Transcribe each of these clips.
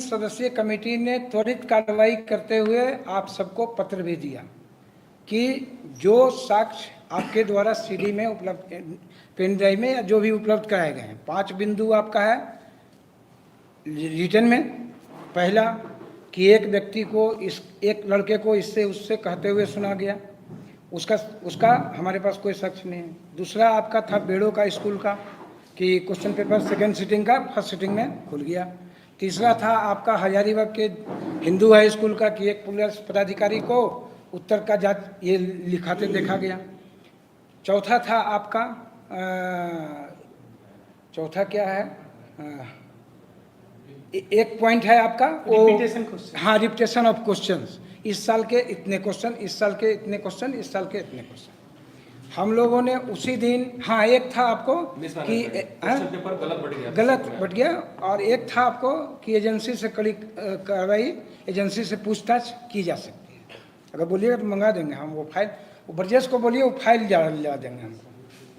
सदस्यीय कमेटी ने त्वरित कार्रवाई करते हुए आप सबको पत्र भी दिया कि जो साक्ष्य आपके द्वारा सीडी में उपलब्ध, पेन ड्राइव में, या जो भी उपलब्ध कराए गए हैं, 5 बिंदु आपका है रिटर्न में। पहला कि एक व्यक्ति को एक लड़के को इससे उससे कहते हुए सुना गया, उसका हमारे पास कोई साक्ष्य नहीं है। दूसरा आपका था बेड़ो का स्कूल का कि क्वेश्चन पेपर सेकेंड सिटिंग का फर्स्ट सिटिंग में खुल गया। तीसरा था आपका हजारीबाग के हिंदू हाई स्कूल का कि एक पुलिस पदाधिकारी को उत्तर का जांच ये लिखाते देखा गया। चौथा था आपका चौथा क्या है, एक पॉइंट है आपका वो, हाँ, रिपीटेशन ऑफ क्वेश्चंस। इस साल के इतने क्वेश्चन, इस साल के इतने क्वेश्चन, इस साल के इतने क्वेश्चन। हम लोगों ने उसी दिन, हाँ, एक था आपको कि गलत बट गया, और एक था आपको कि एजेंसी से कड़ी कार्रवाई, एजेंसी से पूछताछ की जा सकती है। अगर बोलिएगा तो मंगा देंगे हम वो फाइल, वो ब्रजेश को बोलिए वो फाइल जा देंगे हमको,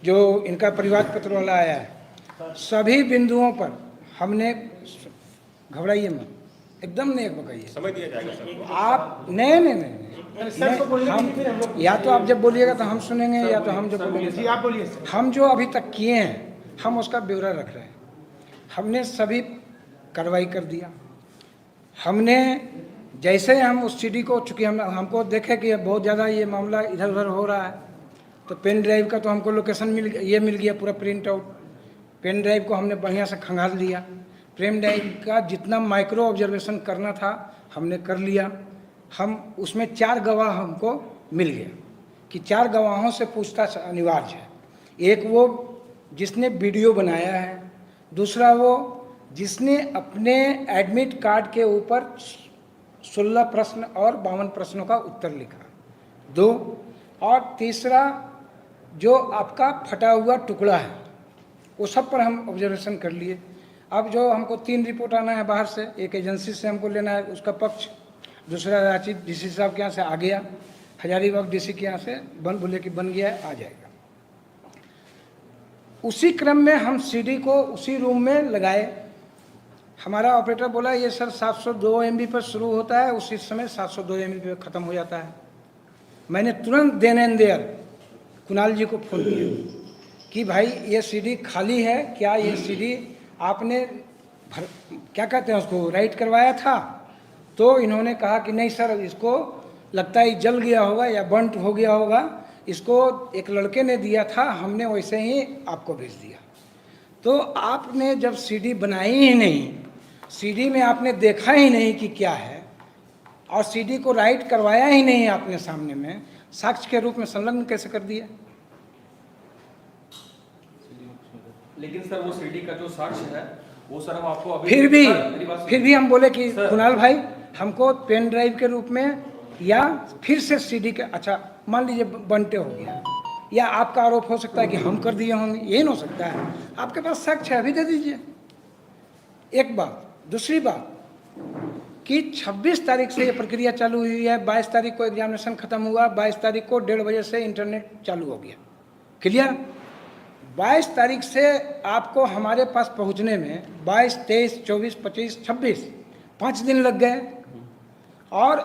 जो इनका परिवार पत्र वाला आया है। सभी बिंदुओं पर हमने, घबराइए मत, एकदम नहीं बकाइए, समय दिया जाएगा आप। नहीं, हम या तो आप जब बोलिएगा तो हम सुनेंगे, या तो हम जब बोलेंगे आप बोलिए। हम जो अभी तक किए हैं हम उसका ब्यौरा रख रहे हैं। हमने सभी कार्रवाई कर दिया। हमने जैसे हम उस सीडी को, चूँकि हमको देखे कि बहुत ज़्यादा ये मामला इधर उधर हो रहा है, तो पेन ड्राइव का तो हमको लोकेशन मिल गया पूरा प्रिंट आउट। पेन ड्राइव को हमने बढ़िया से खंगाल लिया। पेन ड्राइव का जितना माइक्रो ऑब्जर्वेशन करना था हमने कर लिया। हम उसमें 4 गवाह हमको मिल गए कि 4 गवाहों से पूछताछ अनिवार्य है। एक वो जिसने वीडियो बनाया है, दूसरा वो जिसने अपने एडमिट कार्ड के ऊपर 16 प्रश्न और 52 प्रश्नों का उत्तर लिखा, 2, और तीसरा जो आपका फटा हुआ टुकड़ा है, वो सब पर हम ऑब्जर्वेशन कर लिए। अब जो हमको 3 रिपोर्ट आना है बाहर से, एक एजेंसी से हमको लेना है उसका पक्ष, दूसरा रांची डीसी साहब के यहाँ से आ गया, हजारीबाग डीसी के यहाँ से बोले कि बन गया है, आ जाएगा। उसी क्रम में हम सीडी को उसी रूम में लगाए। हमारा ऑपरेटर बोला ये सर 702 MB पर शुरू होता है, उसी समय 702 MB पर ख़त्म हो जाता है। मैंने तुरंत देन एंड देयर कुणाल जी को फ़ोन किया कि भाई ये सीडी खाली है क्या, ये सीडी आपने क्या कहते हैं उसको राइट करवाया था? तो इन्होंने कहा कि नहीं सर, इसको लगता है जल गया होगा या बंट हो गया होगा, इसको एक लड़के ने दिया था, हमने वैसे ही आपको भेज दिया। तो आपने जब सीडी बनाई ही नहीं, सीडी में आपने देखा ही नहीं कि क्या है, और सीडी को राइट करवाया ही नहीं आपने सामने में, साक्ष्य के रूप में संलग्न कैसे कर दिया? लेकिन सर वो सीडी का जो साक्ष्य है वो सर हम आपको अभी फिर भी हम बोले कि कुणाल भाई हमको पेन ड्राइव के रूप में या फिर से सीडी के, अच्छा मान लीजिए बंटे हो गया, या आपका आरोप हो सकता है कि हम कर दिए होंगे, ये नहीं हो सकता है। आपके पास साक्ष्य अभी दे दीजिए। एक बात। दूसरी बात कि 26 तारीख से ये प्रक्रिया चालू हुई है, 22 तारीख को एग्जामिनेशन खत्म हुआ, 22 तारीख को 1:30 बजे से इंटरनेट चालू हो गया। क्लियर? 22 तारीख से आपको हमारे पास पहुंचने में 22, 23, 24, 25, 26 5 दिन लग गए, और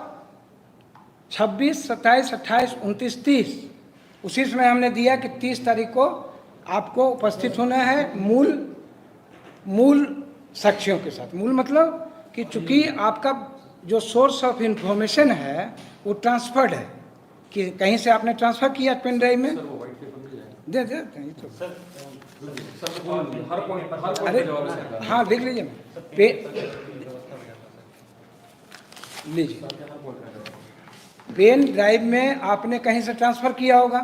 26, 27, 28, 29, 30 उसी समय हमने दिया कि 30 तारीख को आपको उपस्थित होना है मूल साक्ष्यों के साथ। मूल मतलब कि चूंकि आपका जो सोर्स ऑफ इंफॉर्मेशन है वो ट्रांसफर्ड है, कि कहीं से आपने ट्रांसफ़र किया पेन ड्राइव में, दे कहीं तो अरे हाँ देख लीजिए, लीजिए पेन ड्राइव में आपने कहीं से ट्रांसफ़र किया होगा,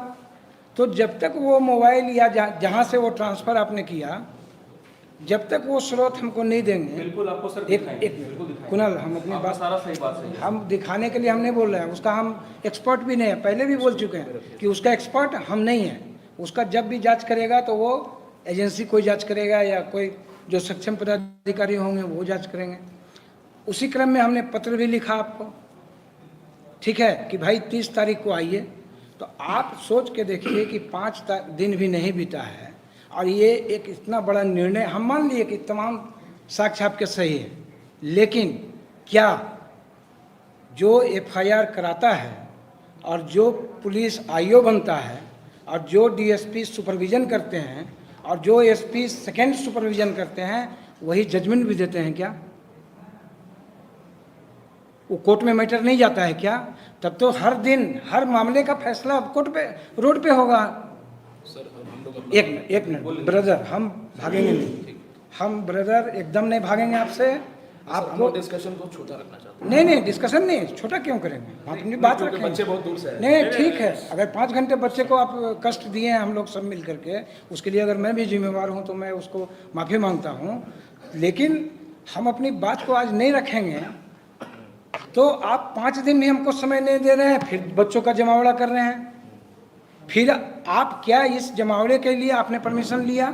तो जब तक वो मोबाइल या जहाँ से वो ट्रांसफ़र आपने किया, जब तक वो स्रोत हमको नहीं देंगे, बिल्कुल आपको सर एक कुणाल, हम अपनी बात, सारा सही बात सही, हम दिखाने के लिए हम नहीं बोल रहे हैं, उसका हम एक्सपर्ट भी नहीं है, पहले भी बोल चुके हैं कि उसका एक्सपर्ट हम नहीं है। उसका जब भी जांच करेगा तो वो एजेंसी कोई जांच करेगा या कोई जो सक्षम पदाधिकारी होंगे वो जांच करेंगे। उसी क्रम में हमने पत्र भी लिखा आपको, ठीक है, कि भाई 30 तारीख को आइए। तो आप सोच के देखिए कि 5 दिन भी नहीं बीता है और ये एक इतना बड़ा निर्णय, हम मान लिए कि तमाम साक्ष्य आपके सही है, लेकिन क्या जो एफआईआर कराता है और जो पुलिस आईओ बनता है और जो डीएसपी सुपरविज़न करते हैं और जो एसपी सेकेंड सुपरविज़न करते हैं वही जजमेंट भी देते हैं क्या? वो कोर्ट में मैटर नहीं जाता है क्या? तब तो हर दिन हर मामले का फैसला कोर्ट पे रोड पे होगा। सर हम लोग एक मिनट ब्रदर, हम भागेंगे नहीं, हम ब्रदर एकदम नहीं भागेंगे आपसे। आपको डिस्कशन को छोटा रखना चाहते नहीं डिस्कशन नहीं, छोटा क्यों करेंगे, हम अपनी बात हैं, रखेंगे। बच्चे बहुत दूर से आए। नहीं ठीक है, अगर 5 घंटे बच्चे को आप कष्ट दिए हैं हम लोग सब मिल करके, उसके लिए अगर मैं भी जिम्मेवार हूं तो मैं उसको माफ़ी मांगता हूं, लेकिन हम अपनी बात को आज नहीं रखेंगे तो आप 5 दिन भी हमको समय नहीं दे रहे हैं, फिर बच्चों का जमावड़ा कर रहे हैं। फिर आप क्या इस जमावड़े के लिए आपने परमिशन लिया?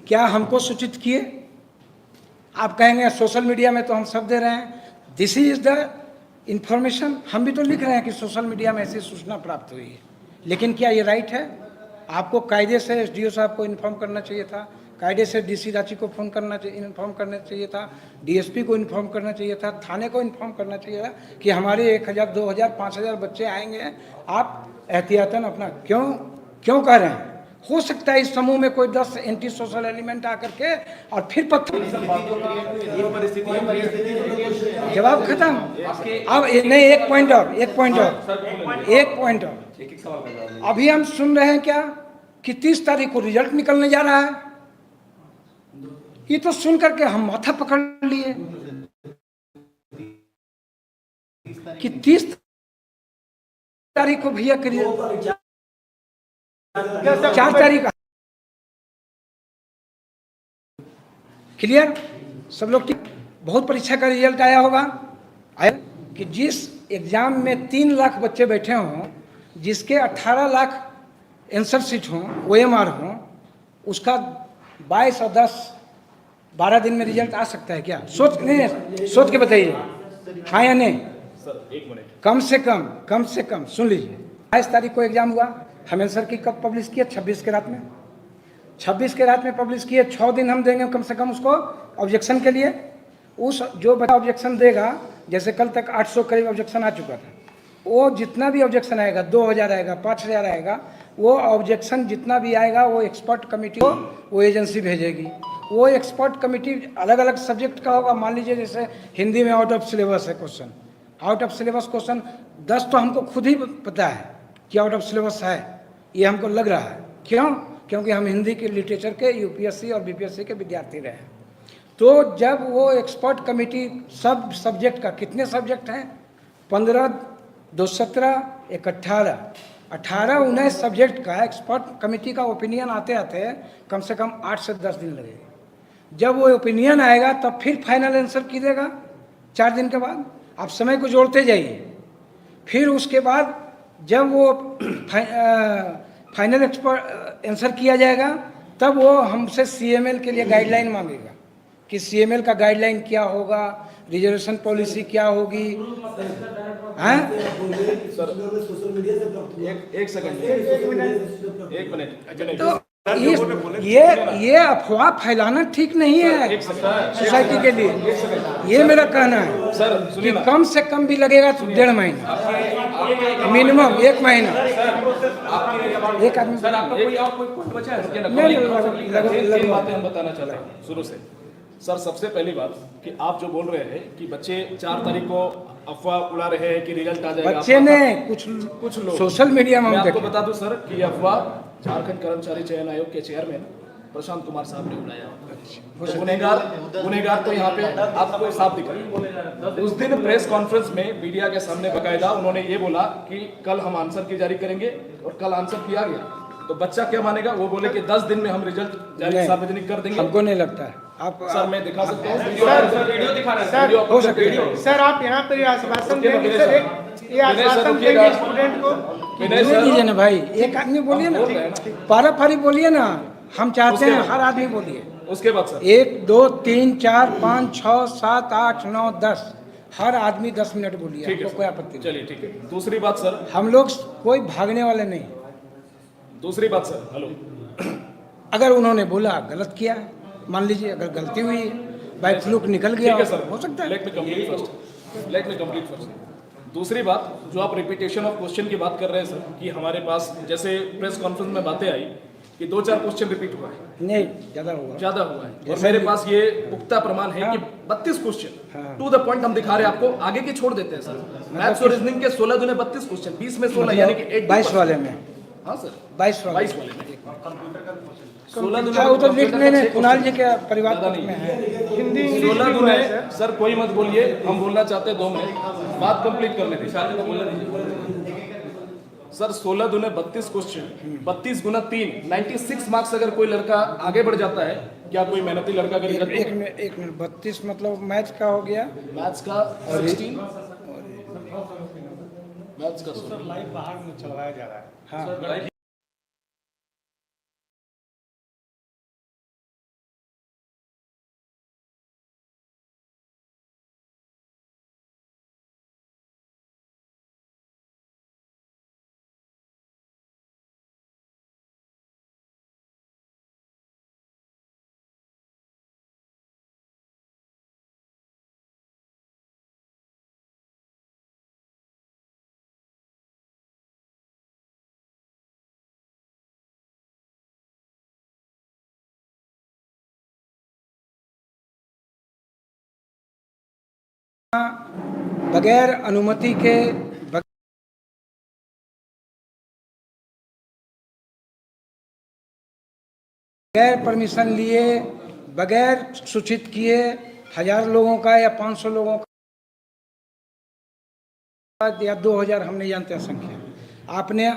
क्या हमको सूचित किए? आप कहेंगे सोशल मीडिया में तो हम सब दे रहे हैं, दिस इज द इंफॉर्मेशन। हम भी तो लिख रहे हैं कि सोशल मीडिया में ऐसी सूचना प्राप्त हुई है, लेकिन क्या ये राइट है? आपको कायदे से एसडीओ साहब को इन्फॉर्म करना चाहिए था, कायदे से डीसी रांची को फोन करना चाहिए, इन्फॉर्म करना चाहिए था, डीएसपी को इन्फॉर्म करना चाहिए था, थाने को इन्फॉर्म करना चाहिए था कि हमारे 1000, 2000, 5000 बच्चे आएंगे, आप एहतियातन अपना क्यों कह रहे हैं? हो सकता है इस समूह में कोई 10 एंटी सोशल एलिमेंट आकर के और फिर पत्थर जवाब खत्म। अब नहीं, एक पॉइंट और अभी हम सुन रहे हैं क्या कि 30 तारीख को रिजल्ट निकलने जा रहा है। ये तो सुन करके हम माथा पकड़ लिए कि 30 तारीख को भैया करिए, 4 तारीख क्लियर सब लोग की बहुत परीक्षा का रिजल्ट आया होगा, आया कि जिस एग्जाम में 3 लाख बच्चे बैठे हों, जिसके 18 लाख आंसर सीट हों, ओएमआर हों, उसका 22 और 10 12 दिन में रिजल्ट आ सकता है क्या? सोच के बताइए, हाँ या नहीं? सर 1 मिनट, कम से कम सुन लीजिए, 22 तारीख को एग्जाम हुआ, हम आंसर की कब पब्लिश किए? 26 के रात में, 26 के रात में पब्लिश किए। 6 दिन हम देंगे कम से कम उसको ऑब्जेक्शन के लिए। उस जो बच्चा ऑब्जेक्शन देगा, जैसे कल तक 800 करीब ऑब्जेक्शन आ चुका था, वो जितना भी ऑब्जेक्शन आएगा, 2000 आएगा, 5000 आएगा, वो ऑब्जेक्शन जितना भी आएगा वो एक्सपर्ट कमेटी को वो एजेंसी भेजेगी। वो एक्सपर्ट कमेटी अलग अलग सब्जेक्ट का होगा। मान लीजिए जैसे हिंदी में आउट ऑफ सिलेबस है question, out of syllabus question 10 तो हमको खुद ही पता है कि आउट ऑफ सिलेबस है, ये हमको लग रहा है। क्यों? क्योंकि हम हिंदी के लिटरेचर के यूपीएससी और बीपीएससी के विद्यार्थी रहे हैं। तो जब वो एक्सपर्ट कमेटी सब सब्जेक्ट का, कितने सब्जेक्ट हैं? 15, 2, 17, 1, 18, 19 सब्जेक्ट का एक्सपर्ट कमेटी का ओपिनियन आते आते कम से कम 8 से 10 दिन लगेगा। जब वो ओपिनियन आएगा तब फिर फाइनल आंसर कीजिएगा 4 दिन के बाद। आप समय को जोड़ते जाइए। फिर उसके बाद जब वो फाइनल एक्सपर्ट आंसर किया जाएगा, तब वो हमसे सीएमएल के लिए गाइडलाइन मांगेगा कि सीएमएल का गाइडलाइन क्या होगा, रिजर्वेशन पॉलिसी क्या होगी। हैं? एक सेकंड, तो ये अफवाह फैलाना ठीक नहीं है सोसाइटी के लिए। ये मेरा कहना है सर कि कम से कम भी लगेगा तो 1.5 महीना, मिनिमम 1 महीना। एक आदमी सर आपका कोई और कोई पॉइंट बचा है? तीन बातें हम बताना चाहते हैं शुरू से। सर सबसे पहली बात कि आप जो बोल रहे हैं कि बच्चे 4 तारीख को अफवाह उड़ा रहे हैं कि रिजल्ट आ जाएगा, बच्चे ने कुछ लोग सोशल मीडिया में मैं हम आपको देखे। बता दूं सर कि अफवाह झारखंड कर्मचारी चयन आयोग के चेयरमैन प्रशांत कुमार साहब ने उड़ाया। गुनेगार तो यहाँ पे आपको साफ दिख रहा है। उस दिन प्रेस कॉन्फ्रेंस में मीडिया के सामने बकायदा उन्होंने ये बोला कि कल हम आंसर की जारी करेंगे, और कल आंसर किया गया। तो बच्चा क्या मानेगा? वो बोले कि 10 दिन में हम रिजल्ट जारी सार्वजनिक कर देंगे। हमको नहीं लगता है। आप सर मैं दिखा सकता हूँ, वीडियो दिखा रहे हैं। हो सकता है। सर आप यहाँ पर आश्वासन देंगे सर, ये आश्वासन देंगे स्टूडेंट को? बोलिए दीजिए ना भाई, एक आदमी बोलिए ना, पारा पारी बोलिए ना, हम चाहते हैं हर आदमी बोलिए। उसके बाद सर 1, 2, 3, 4, 5, 6, 7, 8, 9, 10 हर आदमी 10 मिनट बोलिए, ठीक है हमको कोई आपत्ति नहीं। चलिए ठीक है। दूसरी बात सर, हम लोग कोई भागने वाले नहीं। दूसरी बात सर, हेलो, अगर उन्होंने बोला गलत किया है, मान लीजिए अगर गलती हुई है बाई फ्लूक निकल गया, ठीक है सर, हो सकता है। Let me complete first. दूसरी बात, जो आप रिपीटेशन ऑफ क्वेश्चन की बात कर रहे हैं सर, कि हमारे पास जैसे प्रेस कॉन्फ्रेंस में बातें आई कि 2-4 क्वेश्चन रिपीट हुआ है, नहीं, ज़्यादा हुआ। ज्यादा हुआ है, और मेरे पास ये पुख्ता प्रमाण है कि 32 क्वेश्चन हाँ। टू द पॉइंट हम दिखा रहे हैं आपको, आगे की छोड़ देते हैं सर। मैथ्स और रीजनिंग के 16 दुने 32 क्वेश्चन, 20 में 16 यानी कि 22 वाले में, हाँ सर 22 वाले 22 वाले में 16 अच्छा, वो तो दुने लिखने में कुणाल जी के परिवार ज्यादा पत्र में नहीं। है। हिंदी इंग्लिश 16 भी हुआ दुने है सर। सर कोई मत बोलिए, हम बोलना चाहते हैं 2 मिनट, बात कंप्लीट करने दीजिए सर। 16 दुने 32 क्वेश्चन, 32 गुना 3 96 मार्क्स। अगर कोई लड़का आगे बढ़ जाता है, क्या कोई मेहनती लड़का करेगा? एक मिनट 32 मतलब मैथ्स का हो गया, मैथ्स का 16, मैथ्स का 16। लाइव बाहर में चलवाया जा रहा है। हाँ, बगैर अनुमति के, बगैर परमिशन लिए, बगैर सूचित किए 1000 लोगों का या 500 लोगों का या 2000, हम नहीं जानते संख्या, आपने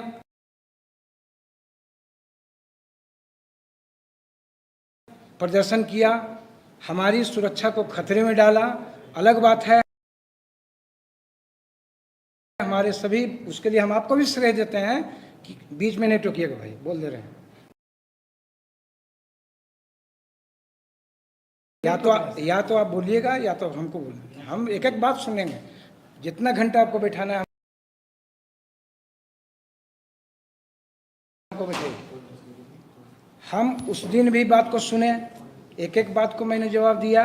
प्रदर्शन किया, हमारी सुरक्षा को खतरे में डाला। अलग बात है, हमारे सभी, उसके लिए हम आपको भी श्रेय देते हैं कि बीच में नहीं टोकिएगा भाई, बोल दे रहे हैं। या तो आप बोलिएगा या तो हमको बोलिए, हम एक एक बात सुनेंगे। जितना घंटा आपको बैठाना है हमको बैठाइए। हम उस दिन भी बात को सुने, एक एक बात को मैंने जवाब दिया।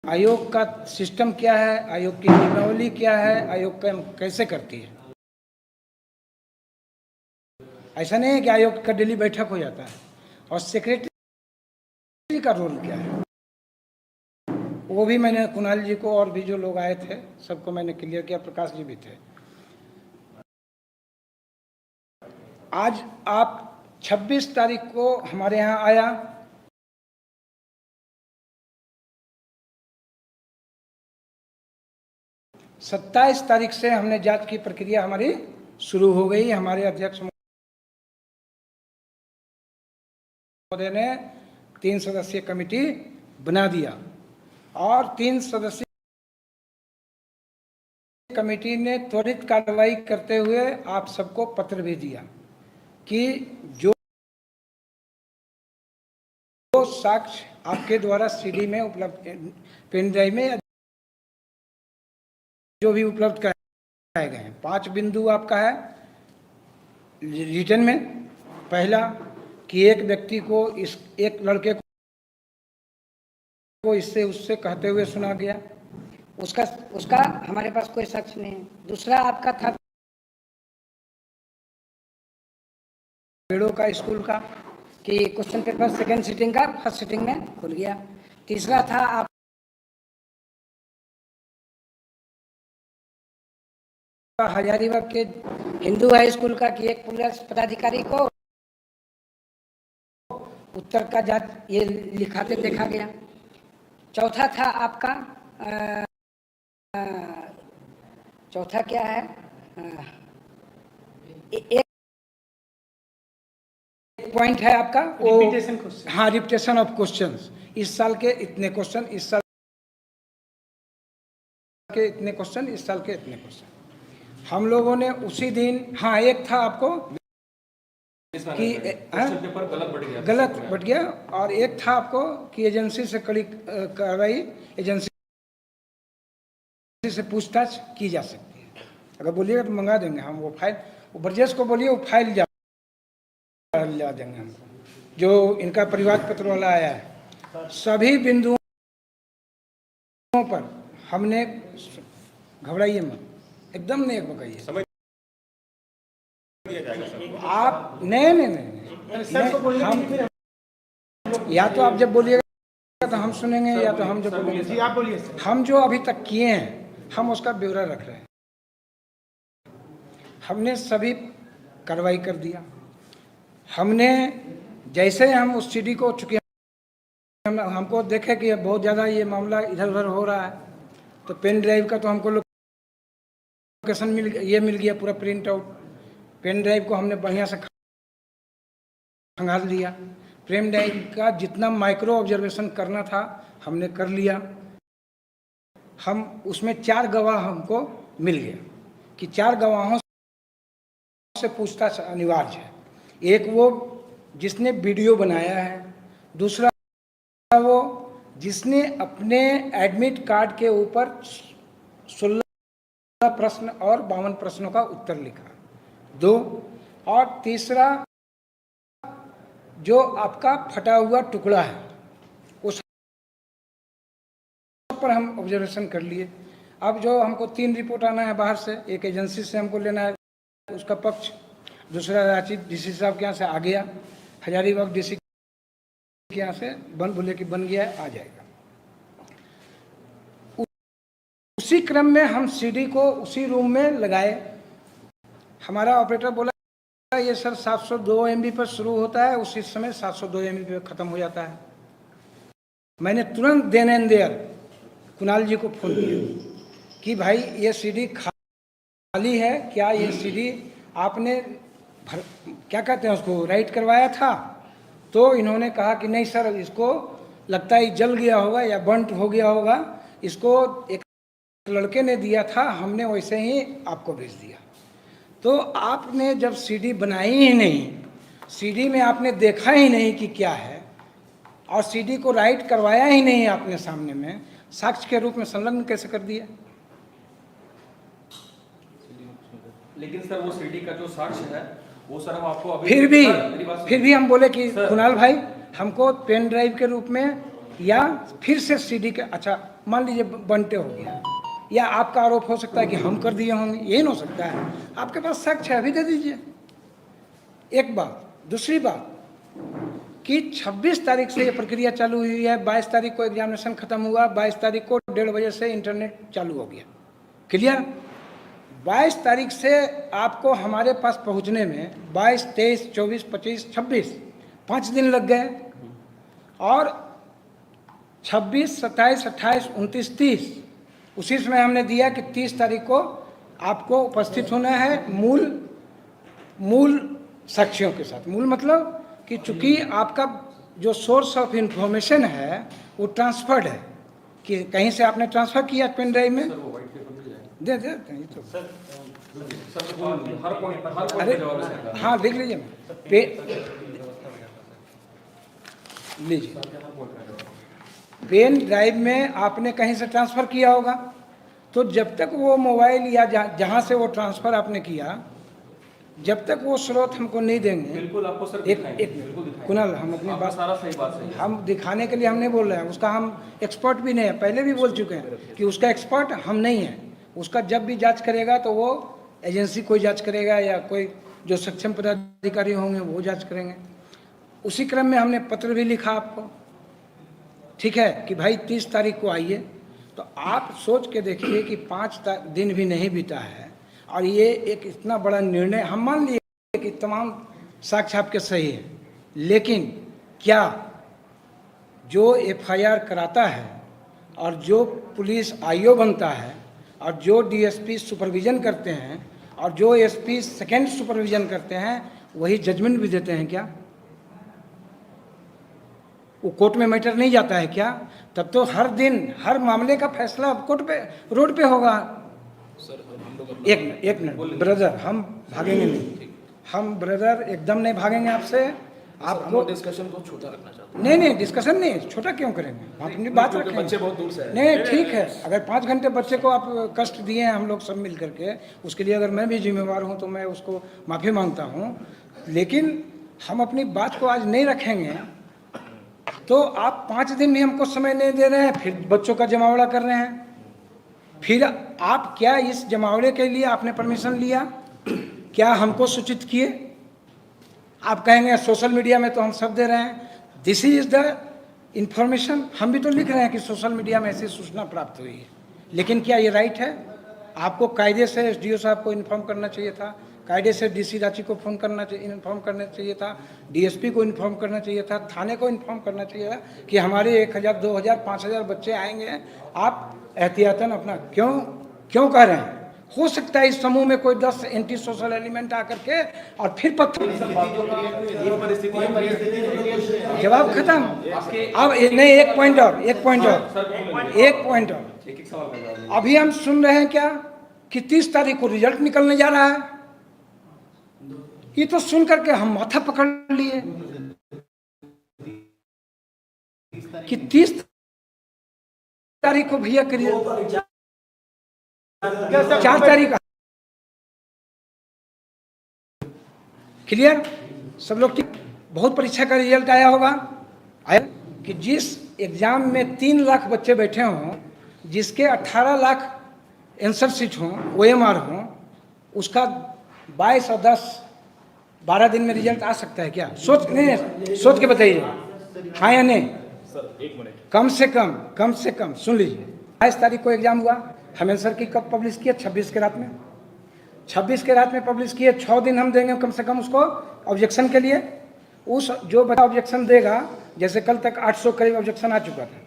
आयोग का सिस्टम क्या है, आयोग की नियमावली क्या है, आयोग का कैसे करती है। ऐसा नहीं है कि आयोग का डेली बैठक हो जाता है। और सेक्रेटरी का रोल क्या है, वो भी मैंने कुणाल जी को और भी जो लोग आए थे सबको मैंने क्लियर किया, प्रकाश जी भी थे। आज आप 26 तारीख को हमारे यहाँ आया, सत्ताईस तारीख से हमने जांच की प्रक्रिया हमारी शुरू हो गई। हमारे अध्यक्ष महोदय ने 3 सदस्यीय कमेटी बना दिया और 3 सदस्यीय कमेटी ने त्वरित कार्रवाई करते हुए आप सबको पत्र भी दिया कि जो साक्ष्य आपके द्वारा सीडी में उपलब्ध, पेन ड्राइव में जो भी उपलब्ध कराए गए हैं, 5 बिंदु आपका है रिटर्न में। पहला कि एक व्यक्ति को, इस एक लड़के को इससे उससे कहते हुए सुना गया, उसका हमारे पास कोई साक्ष्य नहीं है। दूसरा आपका था पेड़ों का स्कूल का, कि क्वेश्चन पेपर सेकंड सिटिंग का फर्स्ट सिटिंग में खुल गया। तीसरा था आप हजारीबाग के हिंदू हाई स्कूल का, कि एक पुलिस पदाधिकारी को उत्तर का जांच ये लिखाते देखा गया। चौथा था आपका चौथा क्या है, एक पॉइंट है आपका रिपीटेशन क्वेश्चन। हाँ, रिपीटेशन ऑफ क्वेश्चंस। इस साल के इतने क्वेश्चन, इस साल के इतने क्वेश्चन, इस साल के इतने क्वेश्चन। हम लोगों ने उसी दिन, हाँ, एक था आपको कि पेपर गलत बढ़ गया, और एक था आपको कि एजेंसी से कड़ी कार्रवाई, एजेंसी से पूछताछ की जा सकती है। अगर बोलिएगा तो मंगा देंगे हम वो फाइल, वो ब्रजेश को बोलिए वो फाइल ला देंगे हमको। जो इनका परिवार पत्र वाला आया है, सभी बिंदुओं पर हमने, घबराइए मत, एकदम नहीं बकाइए आप, नहीं, हम, या तो आप जब बोलिएगा तो हम सुनेंगे, या तो हम जब बोलेंगे। जी आप बोलिए सर। हम जो अभी तक किए हैं, हम उसका ब्यौरा रख रहे हैं। हमने सभी कार्रवाई कर दिया। हमने जैसे हम उस सीडी को, चूंकि हमको देखे कि बहुत ज़्यादा ये मामला इधर उधर हो रहा है, तो पेन ड्राइव का तो हमको लोकेशन मिल गया पूरा प्रिंट आउट। पेन ड्राइव को हमने बढ़िया से खंगाल लिया। पेन ड्राइव का जितना माइक्रो ऑब्जर्वेशन करना था हमने कर लिया। हम उसमें 4 गवाह हमको मिल गया कि 4 गवाहों से पूछताछ अनिवार्य है। एक वो जिसने वीडियो बनाया है, दूसरा वो जिसने अपने एडमिट कार्ड के ऊपर 16 प्रश्न और 52 प्रश्नों का उत्तर लिखा, 2, और तीसरा जो आपका फटा हुआ टुकड़ा है उस पर हम ऑब्जर्वेशन कर लिए। अब जो हमको 3 रिपोर्ट आना है बाहर से, एक एजेंसी से हमको लेना है उसका पक्ष, दूसरा रांची डीसी साहब के यहाँ से आ गया, हजारीबाग डीसी के यहाँ से बोले कि बन गया है, आ जाएगा। उसी क्रम में हम सीडी को उसी रूम में लगाए। हमारा ऑपरेटर बोला ये सर 702 MB पर शुरू होता है, उसी समय 702 MB पर ख़त्म हो जाता है। मैंने तुरंत देन एंड देयर कुणाल जी को फ़ोन किया कि भाई ये सीडी खाली है क्या, ये सीडी आपने क्या कहते हैं उसको राइट करवाया था? तो इन्होंने कहा कि नहीं सर, इसको लगता है जल गया होगा या बंट हो गया होगा, इसको एक लड़के ने दिया था, हमने वैसे ही आपको भेज दिया। तो आपने जब सीडी बनाई ही नहीं, सीडी में आपने देखा ही नहीं कि क्या है, और सीडी को राइट करवाया ही नहीं आपने सामने में, साक्ष्य के रूप में संलग्न कैसे कर दिया? लेकिन सर वो सीडी का जो साक्ष्य है वो सर हम आपको अभी फिर भी हम बोले कि कुणाल भाई हमको पेन ड्राइव के रूप में या फिर से सीडी के, अच्छा मान लीजिए बनते हो गया, या आपका आरोप हो सकता है कि हम कर दिए होंगे, ये नहीं हो सकता है। आपके पास साक्ष्य अभी दे दीजिए। एक बात। दूसरी बात कि 26 तारीख से ये प्रक्रिया चालू हुई है, 22 तारीख को एग्जामिनेशन खत्म हुआ, 22 तारीख को 1:30 बजे से इंटरनेट चालू हो गया। क्लियर? 22 तारीख से आपको हमारे पास पहुंचने में 22, 23, 24, 25, 26 5 दिन लग गए, और 26, 27, 28, 29, 30 उसी समय हमने दिया कि 30 तारीख को आपको उपस्थित होना है मूल साक्ष्यों के साथ। मूल मतलब कि चूंकि आपका जो सोर्स ऑफ इंफॉर्मेशन है वो ट्रांसफर्ड है, कि कहीं से आपने ट्रांसफ़र किया पेन ड्राइव में, दे कहीं तो अरे हाँ देख लीजिए, लीजिए पेन ड्राइव में आपने कहीं से ट्रांसफ़र किया होगा, तो जब तक वो मोबाइल या जहाँ से वो ट्रांसफ़र आपने किया, जब तक वो स्रोत हमको नहीं देंगे, बिल्कुल आपको सर एक कुणाल, हम अपनी बात सारा सही बात सही है। हम दिखाने के लिए हम नहीं बोल रहे हैं, उसका हम एक्सपर्ट भी नहीं है, पहले भी बोल चुके हैं कि उसका एक्सपर्ट हम नहीं है। उसका जब भी जांच करेगा तो वो एजेंसी कोई जांच करेगा या कोई जो सक्षम पदाधिकारी होंगे वो जांच करेंगे। उसी क्रम में हमने पत्र भी लिखा आपको, ठीक है, कि भाई 30 तारीख को आइए। तो आप सोच के देखिए कि 5 दिन भी नहीं बीता है और ये एक इतना बड़ा निर्णय। हम मान लिए कि तमाम साक्ष्य आपके सही है, लेकिन क्या जो FIR कराता है और जो पुलिस IO बनता है और जो DSP सुपरविज़न करते हैं और जो SP सेकेंड सुपरविज़न करते हैं वही जजमेंट भी देते हैं क्या? वो कोर्ट में मैटर नहीं जाता है क्या? तब तो हर दिन हर मामले का फैसला कोर्ट पे, रोड पे होगा। सर हम लोग एक मिनट ब्रदर, हम भागेंगे नहीं, हम ब्रदर एकदम नहीं भागेंगे आपसे। आपको डिस्कशन को छोटा रखना चाहते नहीं डिस्कशन नहीं, छोटा क्यों करेंगे, आप अपनी बात हैं, रखेंगे। बच्चे बहुत दूर से हैं। नहीं ठीक है, अगर 5 घंटे बच्चे को आप कष्ट दिए हैं हम लोग सब मिल करके, उसके लिए अगर मैं भी जिम्मेवार हूँ तो मैं उसको माफ़ी मांगता हूँ। लेकिन हम अपनी बात को आज नहीं रखेंगे तो आप 5 दिन भी हमको समय नहीं दे रहे हैं, फिर बच्चों का जमावड़ा कर रहे हैं। फिर आप क्या इस जमावड़े के लिए आपने परमिशन लिया? क्या हमको सूचित किए? आप कहेंगे सोशल मीडिया में तो हम सब दे रहे हैं। This is the information. हम भी तो लिख रहे हैं कि सोशल मीडिया में ऐसी सूचना प्राप्त हुई है, लेकिन क्या ये राइट है? आपको कायदे से एसडीओ साहब को इन्फॉर्म करना चाहिए था, कायदे से डीसी रांची को फोन करना चाहिए, इन्फॉर्म करना चाहिए था, डीएसपी को इन्फॉर्म करना चाहिए था, थाने को इन्फॉर्म करना चाहिए था कि हमारे 1000, 2000, 5000 बच्चे आएंगे, आप एहतियातन अपना क्यों कह रहे हैं? हो सकता है इस समूह में कोई 10 एंटी सोशल एलिमेंट आकर के और फिर पत्थर जवाब खत्म। अब नहीं, एक पॉइंट और एक सवाल कर रहा हूं। अभी हम सुन रहे हैं क्या कि 30 तारीख को रिजल्ट निकलने जा रहा है। ये तो सुन करके हम माथा पकड़ लिए कि 30 तारीख को भैया करिए, 4 तारीख क्लियर। सब लोग की बहुत परीक्षा का रिजल्ट आया होगा, आया कि जिस एग्जाम में 3 लाख बच्चे बैठे हों, जिसके 18 लाख आंसर शीट हों, OMR हों, उसका 22 और 10, 12 दिन में रिजल्ट आ सकता है क्या? सोच के बताइए, हाँ या नहीं? सर 1 मिनट, कम से कम सुन लीजिए। 22 तारीख को एग्जाम हुआ, हम आंसर की कब पब्लिश किए? 26 के रात में। 26 के रात में पब्लिश किए, 6 दिन हम देंगे कम से कम उसको ऑब्जेक्शन के लिए। उस जो बच्चा ऑब्जेक्शन देगा, जैसे कल तक 800 करीब ऑब्जेक्शन आ चुका था,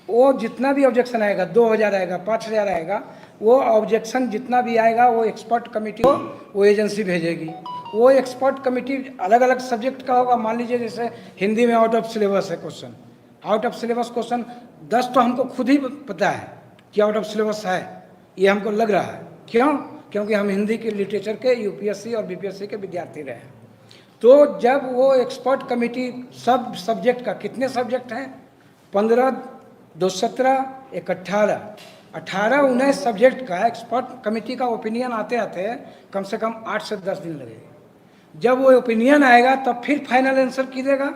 वो जितना भी ऑब्जेक्शन आएगा, 2000 आएगा, 5000 आएगा, वो ऑब्जेक्शन जितना भी आएगा वो एक्सपर्ट कमेटी को वो एजेंसी भेजेगी। वो एक्सपर्ट कमेटी अलग अलग सब्जेक्ट का होगा। मान लीजिए जैसे हिंदी में आउट ऑफ सिलेबस है question, out of syllabus question 10 तो हमको खुद ही पता है कि आउट ऑफ सिलेबस है, ये हमको लग रहा है। क्यों? क्योंकि हम हिंदी के लिटरेचर के यूपीएससी और बीपीएससी के विद्यार्थी रहे हैं। तो जब वो एक्सपर्ट कमेटी सब सब्जेक्ट का, कितने सब्जेक्ट हैं? 15, 2, 17, 1, 18, 19 सब्जेक्ट का एक्सपर्ट कमेटी का ओपिनियन आते आते कम से कम 8 से 10 दिन लगेगा। जब वो ओपिनियन आएगा तब फिर फाइनल आंसर कीजिएगा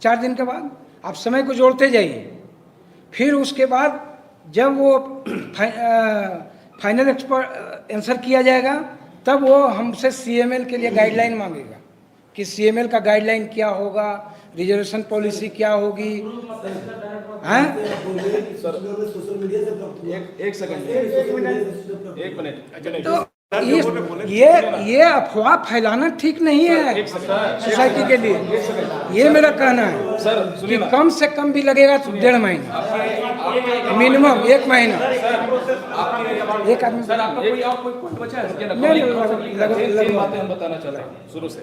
4 दिन के बाद। आप समय को जोड़ते जाइए। फिर उसके बाद जब वो फाइनल एक्सपर्ट आंसर किया जाएगा, तब वो हमसे CML के लिए गाइडलाइन मांगेगा कि CML का गाइडलाइन क्या होगा, रिजर्वेशन पॉलिसी क्या होगी। हैं? एक सेकंड, एक मिनट। तो ये अफवाह फैलाना ठीक नहीं है सोसाइटी के लिए। ये मेरा कहना है सर कि कम से कम भी लगेगा तो 1.5 महीना, मिनिमम 1 महीना। एक आदमी सर आपका कोई और कोई पॉइंट बचा है? तीन बातें हम बताना चाहते हैं शुरू से।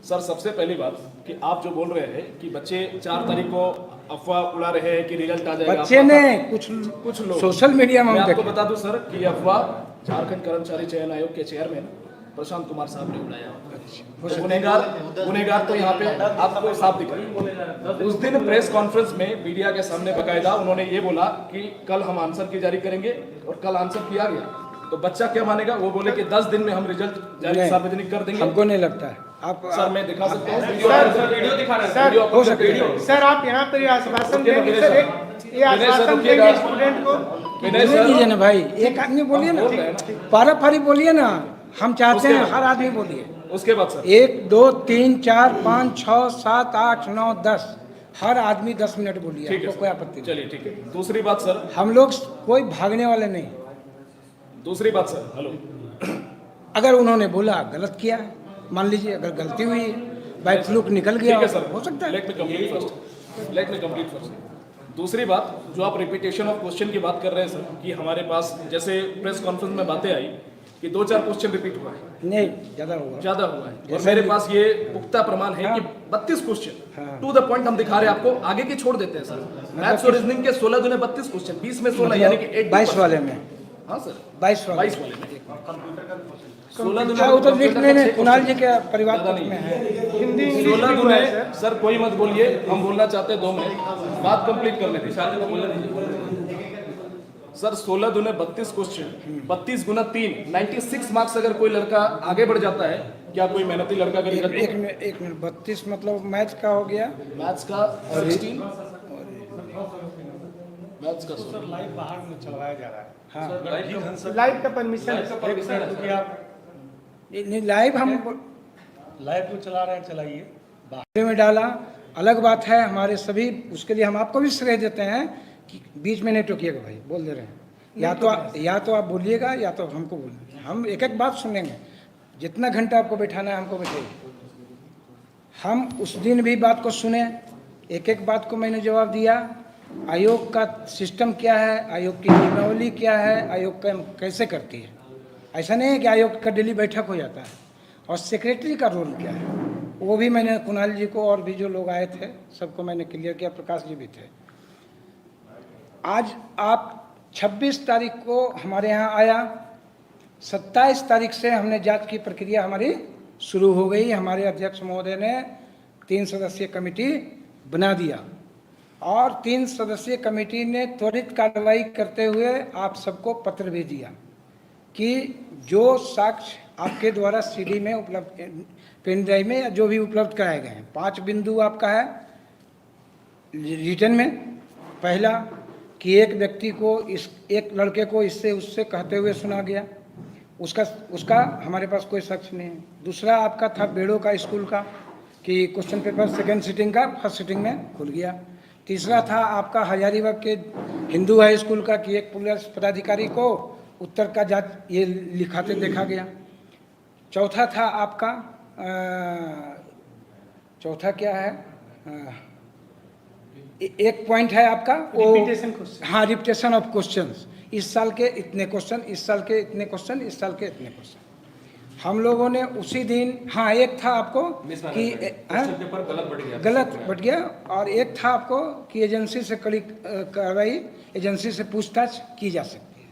सर सबसे पहली बात कि आप जो बोल रहे हैं कि बच्चे 4 तारीख को अफवाह उड़ा रहे हैं कि रिजल्ट आ जाएगा, बच्चे ने कुछ लोग सोशल मीडिया में मैं हम आपको देखे। बता दूं सर कि अफवाह झारखंड कर्मचारी चयन आयोग के चेयरमैन प्रशांत कुमार साहब ने उड़ाया। गुनहगार तो यहाँ पे आपको साफ दिख रहा है। उस दिन प्रेस कॉन्फ्रेंस में मीडिया के सामने बकायदा उन्होंने ये बोला कि कल हम आंसर की जारी करेंगे, और कल आंसर किया गया। तो बच्चा क्या मानेगा? वो बोले कि 10 दिन में हम रिजल्ट जारी सार्वजनिक कर देंगे। हमको नहीं लगता है। आप सर मैं दिखा सकता हूँ वीडियो दिखा रहे हैं। हो सकता है। सर आप यहाँ पर ये आश्वासन देंगे सर, ये आश्वासन देंगे स्टूडेंट को? बोलिए दीजिए ना भाई, एक आदमी बोलिए ना, पारा-पारी बोलिए ना। हम चाहते हैं हर आदमी बोलिए। उसके बाद सर 1, 2, 3, 4, 5, 6, 7, 8, 9, 10 हर आदमी 10 मिनट बोलिए, ठीक है हमको कोई आपत्ति नहीं। चलिए ठीक है। दूसरी बात सर, हम लोग कोई भागने वाले नहीं। दूसरी बात सर, हेलो, अगर उन्होंने बोला गलत किया है, मान लीजिए अगर गलती हुई बाई फ्लूक निकल गया, ठीक है सर, हो सकता है। Let me complete first. दूसरी बात, जो आप रिपीटेशन ऑफ क्वेश्चन की बात कर रहे हैं सर, कि हमारे पास जैसे प्रेस कॉन्फ्रेंस में बातें आई कि 2-4 क्वेश्चन रिपीट हुआ है, नहीं ज्यादा हुआ है। और मेरे पास ये पुख्ता प्रमाण है कि 32 क्वेश्चन टू द पॉइंट हम दिखा रहे हैं आपको। आगे की छोड़ देते हैं सर, मैथ्स और रीजनिंग के 16 दुने 32 क्वेश्चन, 20 में 16 यानी कि 22 वाले में। हाँ सर 22 वाले में 16 दुने वो तो लिख लेने, कुणाल जी के परिवार में है। हिंदी 16 दुने सर, कोई मत बोलिए, हम बोलना चाहते हैं 2 मिनट, बात कंप्लीट करने दीजिए सर। 16 दुने 32 क्वेश्चन, 32 गुना 3, 96 मार्क्स। अगर कोई लड़का आगे बढ़ जाता है क्या कोई मेहनती लड़का करेगा? एक मिनट 32 मतलब मैथ का हो गया मैथ्स का 16, मैथ्स का 16। लाइव बाहर में चलवाया जा रहा है। हाँ लाइव का परमिशन नहीं लाइव हम लाइव को चला रहे हैं, चलाइए। वीडियो में डाला अलग बात है, हमारे सभी उसके लिए हम आपको भी श्रेय देते हैं कि बीच में नहीं टोकिएगा भाई, बोल दे रहे हैं। या तो आप बोलिएगा या तो हमको बोलिए, हम एक एक बात सुनेंगे। जितना घंटा आपको बैठाना है हमको बैठाइए। हम उस दिन भी बात को सुने, एक एक बात को मैंने जवाब दिया। आयोग का सिस्टम क्या है, आयोग की नियमावली क्या है, आयोग का कैसे करती है। ऐसा नहीं है कि आयोग का डेली बैठक हो जाता है, और सेक्रेटरी का रोल क्या है वो भी मैंने कुणाल जी को और भी जो लोग आए थे सबको मैंने क्लियर किया, प्रकाश जी भी थे। आज आप 26 तारीख को हमारे यहाँ आया, 27 तारीख से हमने जांच की प्रक्रिया हमारी शुरू हो गई। हमारे अध्यक्ष महोदय ने 3 सदस्यीय कमेटी बना दिया, और 3 सदस्यीय कमेटी ने त्वरित कार्रवाई करते हुए आप सबको पत्र भी दिया कि जो साक्ष्य आपके द्वारा सीडी में उपलब्ध, पेन ड्राइव में या जो भी उपलब्ध कराए गए हैं, 5 बिंदु आपका है रिटर्न में। पहला कि एक व्यक्ति को एक लड़के को इससे उससे कहते हुए सुना गया, उसका हमारे पास कोई साक्ष्य नहीं है। दूसरा आपका था बेड़ो का स्कूल का कि क्वेश्चन पेपर सेकेंड सिटिंग का फर्स्ट सिटिंग में खुल गया। तीसरा था आपका हजारीबाग के हिंदू हाई स्कूल का कि एक पुलिस पदाधिकारी को उत्तर का जांच ये लिखाते देखा गया। चौथा था आपका चौथा क्या है, एक पॉइंट है आपका रिपीटेशन क्वेश्चन। हाँ, रिपीटेशन ऑफ क्वेश्चंस। इस साल के इतने क्वेश्चन, इस साल के इतने क्वेश्चन, इस साल के इतने क्वेश्चन। हम लोगों ने उसी दिन, हाँ एक था आपको कि पेपर गलत बढ़ गया, और एक था आपको कि एजेंसी से कड़ी कार्रवाई, एजेंसी से पूछताछ की जा सकती है।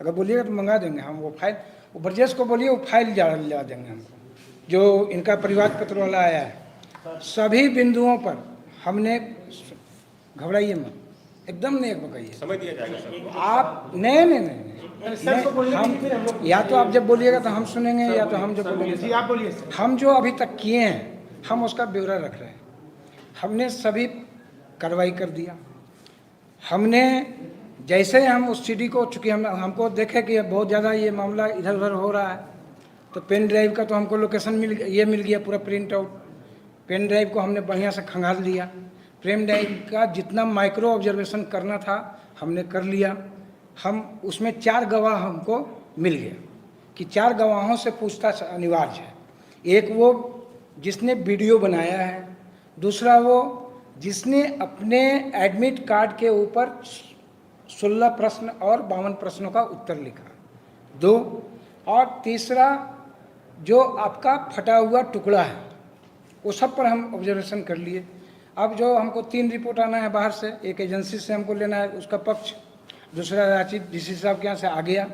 अगर बोलिएगा तो मंगा देंगे हम वो फाइल, वो ब्रजेश को बोलिए वो फाइल ला देंगे हमको, जो इनका परिवार पत्र वाला आया है। सभी बिंदुओं पर हमने, घबराइए मत, एकदम नहीं बकाइए, समय दिया जाएगा। आप नहीं हम, या तो आप जब बोलिएगा तो हम सुनेंगे, या तो हम जब बोलेंगे। जी आप बोलिए सर। हम जो अभी तक किए हैं हम उसका ब्यौरा रख रहे हैं। हमने सभी कार्रवाई कर दिया। हमने जैसे हम उस सीडी को, चूँकि हमको देखे कि बहुत ज़्यादा ये मामला इधर उधर हो रहा है, तो पेन ड्राइव का तो हमको लोकेशन मिल गया पूरा प्रिंट आउट। पेन ड्राइव को हमने बढ़िया से खंगाल दिया। पेन ड्राइव का जितना माइक्रो ऑब्जर्वेशन करना था हमने कर लिया। हम उसमें 4 गवाह हमको मिल गया कि 4 गवाहों से पूछताछ अनिवार्य है। एक वो जिसने वीडियो बनाया है, दूसरा वो जिसने अपने एडमिट कार्ड के ऊपर 16 प्रश्न और 52 प्रश्नों का उत्तर लिखा, 2, और तीसरा जो आपका फटा हुआ टुकड़ा है, वो सब पर हम ऑब्जर्वेशन कर लिए। अब जो हमको 3 रिपोर्ट आना है बाहर से, एक एजेंसी से हमको लेना है उसका पक्ष, दूसरा रांची डीसी साहब के यहाँ से आ गया,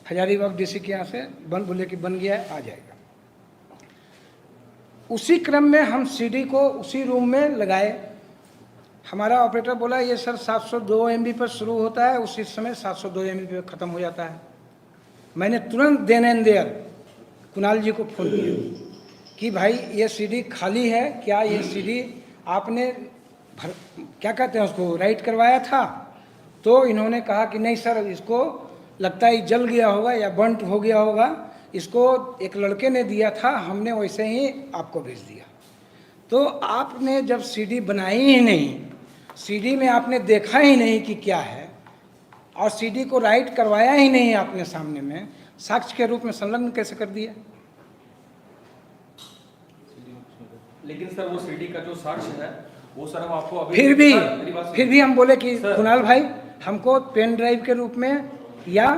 हजारीबाग डीसी के यहाँ से बोले कि बन गया है, आ जाएगा। उसी क्रम में हम सीडी को उसी रूम में लगाए। हमारा ऑपरेटर बोला ये सर 702 MB पर शुरू होता है, उसी समय 702 MB पर ख़त्म हो जाता है। मैंने तुरंत देन एंड देयर कुणाल जी को फ़ोन किया कि भाई ये सीडी खाली है क्या, ये सीडी आपने क्या कहते हैं उसको राइट करवाया था? तो इन्होंने कहा कि नहीं सर, इसको लगता है जल गया होगा या बंट हो गया होगा, इसको एक लड़के ने दिया था, हमने वैसे ही आपको भेज दिया। तो आपने जब सीडी बनाई ही नहीं, सीडी में आपने देखा ही नहीं कि क्या है, और सीडी को राइट करवाया ही नहीं आपने सामने में, साक्ष्य के रूप में संलग्न कैसे कर दिया? लेकिन सर वो सीडी का जो साक्ष्य है वो सर हम आपको अभी फिर भी हम बोले कि कुणाल भाई हमको पेन ड्राइव के रूप में या